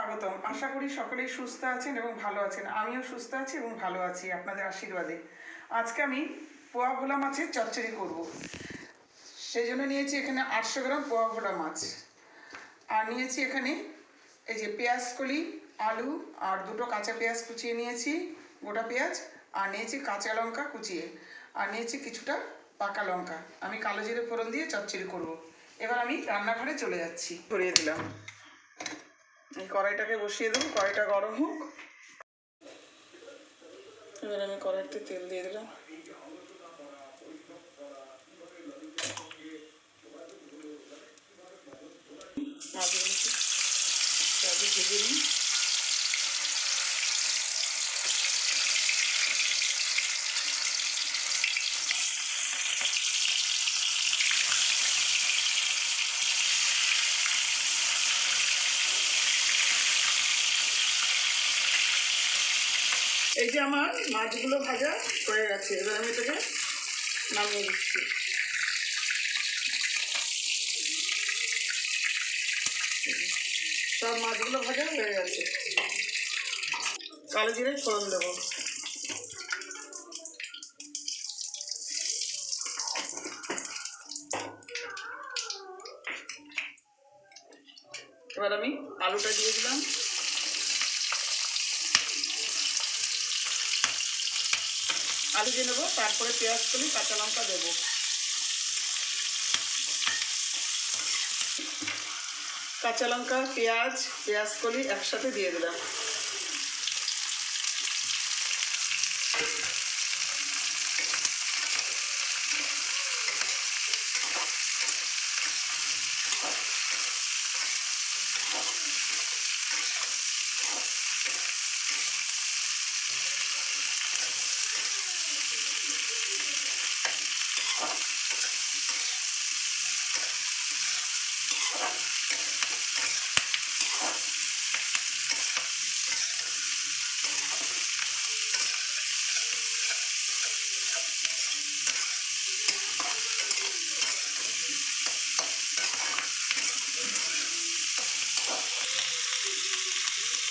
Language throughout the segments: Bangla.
স্বাগতম। আশা করি সকলেই সুস্থ আছেন এবং ভালো আছেন। আমিও সুস্থ আছি এবং ভালো আছি আপনাদের আশীর্বাদে। আজকে আমি পোয়া ভোলা মাছের চচ্চড়ি করব। সেই জন্য নিয়েছি এখানে 800 গ্রাম পোয়া ভোলা মাছ, আর নিয়েছি এখানে এই যে পেঁয়াজ কলি, আলু আর দুটো কাঁচা পেঁয়াজ কুচিয়ে নিয়েছি, গোটা পেঁয়াজ, আর নিয়েছি কাঁচা লঙ্কা কুচিয়ে, আর নিয়েছি কিছুটা পাকা লঙ্কা। আমি কালো জিরে ফোড়ন দিয়ে চচ্চড়ি করব। এবার আমি রান্নাঘরে চলে যাচ্ছি। ধরিয়ে দিলাম, এই কড়াইটাকে বসিয়ে দেবো, কড়াইটা গরম হোক। এবার আমি কড়াইতে তেল দিয়ে দিলাম। মাছগুলো ভেজে নিই। এই যে আমার মাছগুলো ভাজা হয়ে গেছে, এবার আমি এটাকে নামিয়ে দিচ্ছি। সব মাছগুলো ভাজা হয়ে গেছে। কালো জিরে ফোড়ন দেবো। এবার আমি আলুটা দিয়ে দিলাম। আলু দিয়ে নেবো, তারপরে পেঁয়াজ কলি, কাঁচা লঙ্কা দেবো। কাঁচা লঙ্কা, পেঁয়াজ কলি একসাথে দিয়ে দিলাম।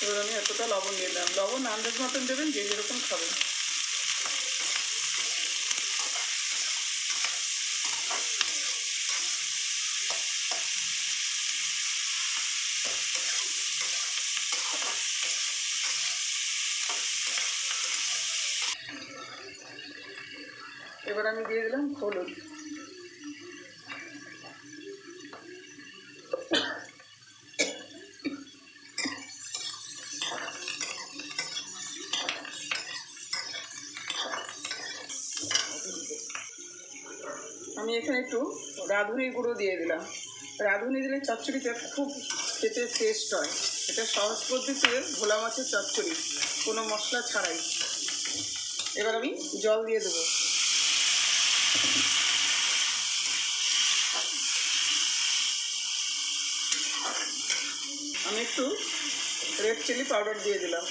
এবার আমি এতটা লবণ দিয়ে দিলাম। লবণ আন্দাজ মতন দেবেন, যে যেরকম খাবেন। এবার আমি দিয়ে দিলাম হলুদ। আমি এখানে একটু রাঁধুনির গুঁড়ো দিয়ে দিলাম। রাঁধুনি দিলে চচ্চড়িটা খুব খেতে টেস্ট হয়। এটা সহজ পদ্ধতিতে ভোলা মাছের চচ্চড়ি, কোনো মশলা ছাড়াই। এবার আমি জল দিয়ে দেবো। আমি একটু রেড চিলি পাউডার দিয়ে দিলাম।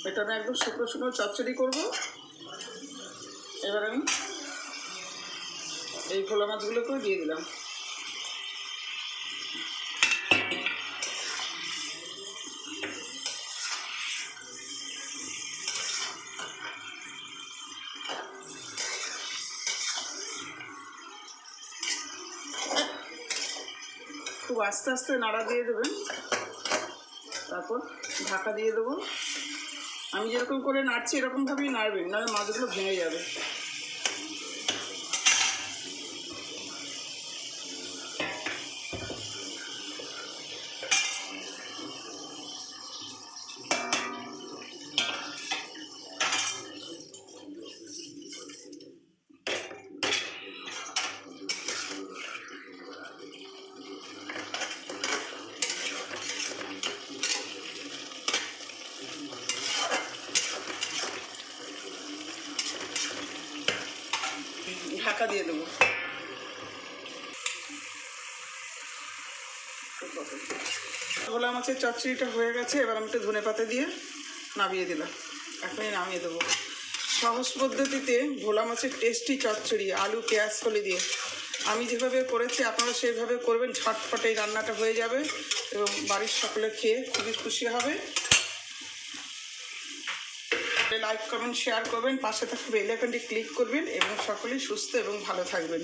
এটা আমি একদম শুকনো শুকনো চচ্চড়ি করবো। এবার আমি এই ভোলা মাছগুলোকেও দিয়ে দিলাম। খুব আস্তে আস্তে নাড়া দিয়ে দেবেন, তারপর ঢাকা দিয়ে দেবো। আমি যেরকম করে নাড়ছি এরকমভাবেই নাড়বেন, নাহলে মাছগুলো ভেঙে যাবে। ঢাকা দিয়ে দেবো। ভোলা মাছের চচ্চড়িটা হয়ে গেছে। এবার আমি একটু ধনেপাতা দিয়ে নামিয়ে দিলাম। এখনই নামিয়ে দেবো। সহজ পদ্ধতিতে ভোলা মাছের টেস্টি চচ্চড়ি, আলু পেঁয়াজ কলি দিয়ে আমি যেভাবে করেছি আপনারা সেইভাবে করবেন, ঝটপট এই রান্নাটা হয়ে যাবে এবং বাড়ির সকলে খেয়ে খুবই খুশি হবে। লাইক কমেন্ট শেয়ার করবেন, পাশে থাকা বেল আইকনটি ক্লিক করবেন এবং সকলেই সুস্থ এবং ভালো থাকবেন।